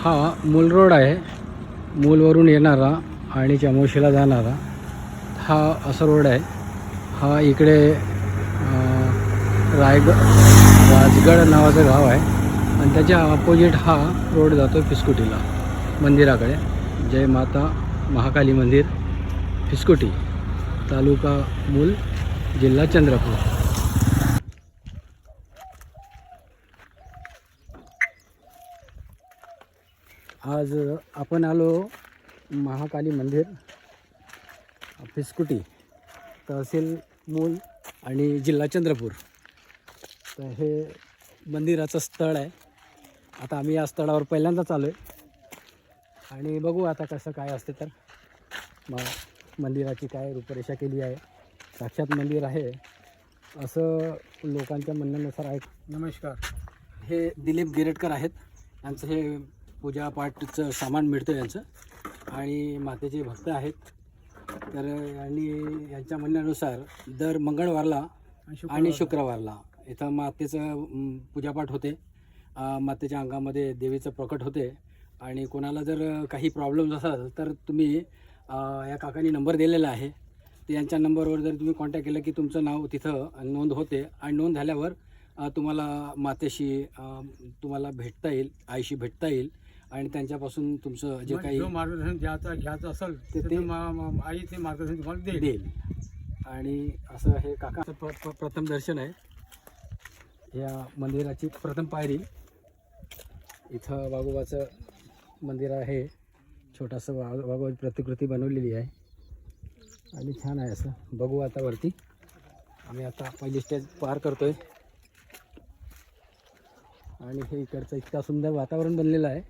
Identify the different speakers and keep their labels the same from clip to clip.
Speaker 1: हा मूल रोड आहे. मूलवरून येणारा आणि चामोशीला जाणारा हा असा रोड आहे. हा इकडे राजगड नावाचं गाव आहे आणि त्याच्या अपोजिट हा रोड जातो फिस्कुटीला मंदिराकडे. जय माता महाकाली मंदिर, फिस्कुटी, तालुका मूल, जिल्हा चंद्रपूर. आज आपण आलो महाकाली मंदिर, फिस्कुटी, तहसील मूल आणि जिल्हा चंद्रपूर. तर हे मंदिराचं स्थळ आहे. आता आम्ही या स्थळावर पहिल्यांदाच आलो आहे आणि बघू आता कसं काय असते. तर मंदिराची काय रूपरेषा केली आहे, साक्षात मंदिर आहे असं लोकांच्या म्हणण्यानुसार आहे. नमस्कार, हे दिलीप गिरटकर आहेत. यांचं हे पूजापाठचं सामान मिळतं यांचं आणि मातेचे भक्त आहेत. तर आणि यांच्या म्हणण्यानुसार दर मंगळवारला आणि शुक्रवारला इथं मातेचं पूजापाठ होते. मातेच्या अंगामध्ये देवीचं प्रकट होते आणि कोणाला जर काही प्रॉब्लेम्स असाल तर तुम्ही या काकांनी नंबर दिलेला आहे. तर यांच्या नंबरवर जर तुम्ही कॉन्टॅक्ट केलं की तुमचं नाव तिथं नोंद होते आणि नोंद झाल्यावर तुम्हाला मातेशी तुम्हाला भेटता येईल, आईशी भेटता येईल आणि त्यांच्यापासून तुमचं जे काही
Speaker 2: मार्गदर्शन घ्यायचं असेल ते आई ते मार्गदर्शन तुम्हाला
Speaker 1: देईल. आणि असं हे काकाचं प्रथम दर्शन आहे. या मंदिराची प्रथम पायरी. इथं वाघोबाचं मंदिर आहे. छोटंसं वाघोबाची प्रतिकृती बनवलेली आहे आणि छान आहे. असं बघू आता वरती. आम्ही आता पहिली स्टेज पार करतोय आणि हे इकडचं इतका सुंदर वातावरण बनलेलं आहे.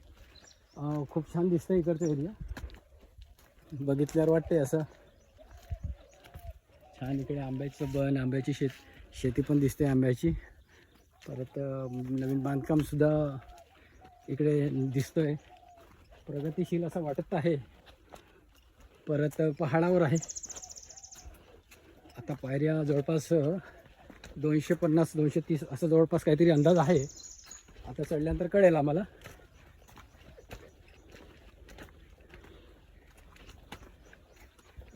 Speaker 1: खूप छान दिसतं इकडचं एरिया. बघितल्यावर वाटते असं छान. इकडे आंब्याचं बन, आंब्याची शेती पण दिसते आंब्याची. परत नवीन बांधकामसुद्धा इकडे दिसतोय. प्रगतिशील असं वाटत आहे. परत पहाडावर आहे. आता पायऱ्या जवळपास 250-230 असं जवळपास काहीतरी अंदाज आहे. आता चढल्यानंतर कळेल आम्हाला.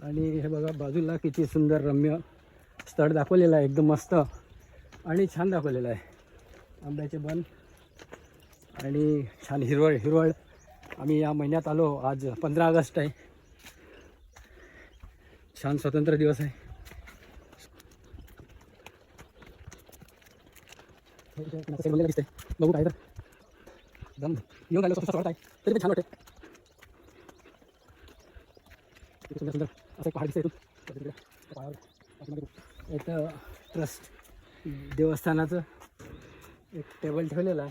Speaker 1: आणि हे बघा बाजूला किती सुंदर रम्य स्थळ दाखवलेलं आहे. एकदम मस्त आणि छान दाखवलेलं आहे. आंब्याचे बन आणि छान हिरवळ. आम्ही या महिन्यात आलो. आज 15 ऑगस्ट आहे. छान स्वातंत्र्य दिवस आहे. दिसते बघू काय तर दम येऊन आलो स्वतः आहे तरी पण छान वाटते. सुंदर असं पहाड दिसते. इथं ट्रस्ट देवस्थानाचं एक टेबल ठेवलेलं आहे.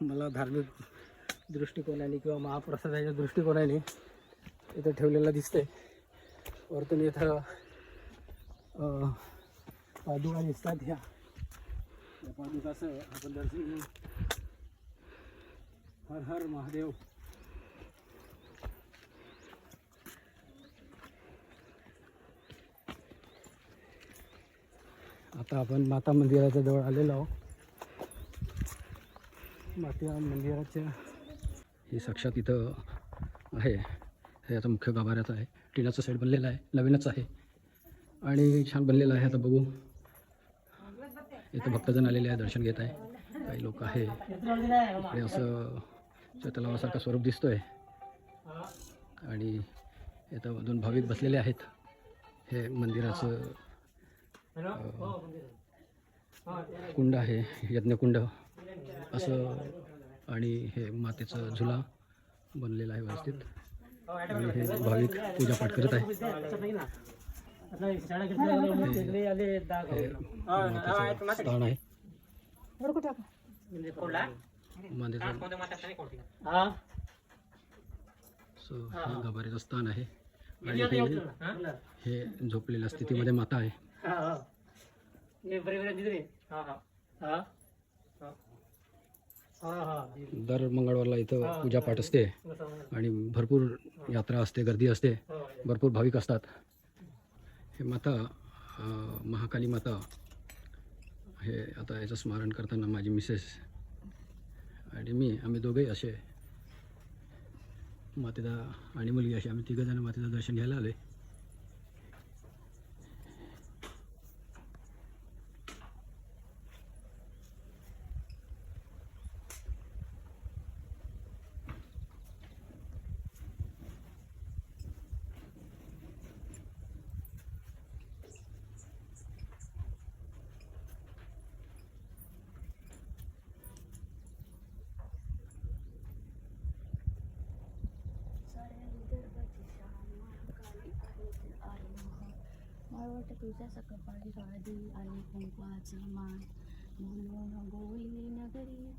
Speaker 1: मला धार्मिक दृष्टिकोनाने किंवा महाप्रसादाच्या दृष्टिकोनाने इथं ठेवलेलं दिसते. वरतून इथं पादुका दिसतात. ह्या पादुकाचं आपण दर्शन घेऊ. हर हर महादेव. आता आपण माता मंदिराच्या जवळ आलेलो आहोत. माता मंदिराच्या हे साक्षात इथं आहे. हे आता मुख्य गाभाऱ्याचं आहे. टिनाचं साईड बनलेलं आहे. नवीनच आहे आणि छान बनलेलं आहे. आता बघू. इथं भक्तजन आलेले आहे, दर्शन घेत आहे. काही लोक आहे. इकडे असं तलावासारखं स्वरूप दिसतोय आणि इथं 2 भाविक बसलेले आहेत. हे मंदिराचं कुंड आहे, यज्ञकुंड असं. आणि हे मातेचं झुला बनलेला आहे व्यवस्थित. आणि हे भाविक पूजापाठ करत आहे. स्थान आहे गाभाऱ्याचं स्थान आहे. आणि हे झोपलेल्या स्थितीमध्ये माता आहे. दर मंगळवारला इथं पूजापाठ असते आणि भरपूर यात्रा असते, गर्दी असते, भरपूर भाविक असतात. हे माता महाकाली माता हे आता याचं स्मरण करताना माझी मिसेस आणि आम्ही दोघेही असे मातेचा आणि मुलगी अशी आम्ही तिघंजण मातेचं दर्शन घ्यायला आलो आहे.
Speaker 3: वाट तुझ्या सकपाळी गादी आली कुंकवाचा मान म्हणून बोली नगरी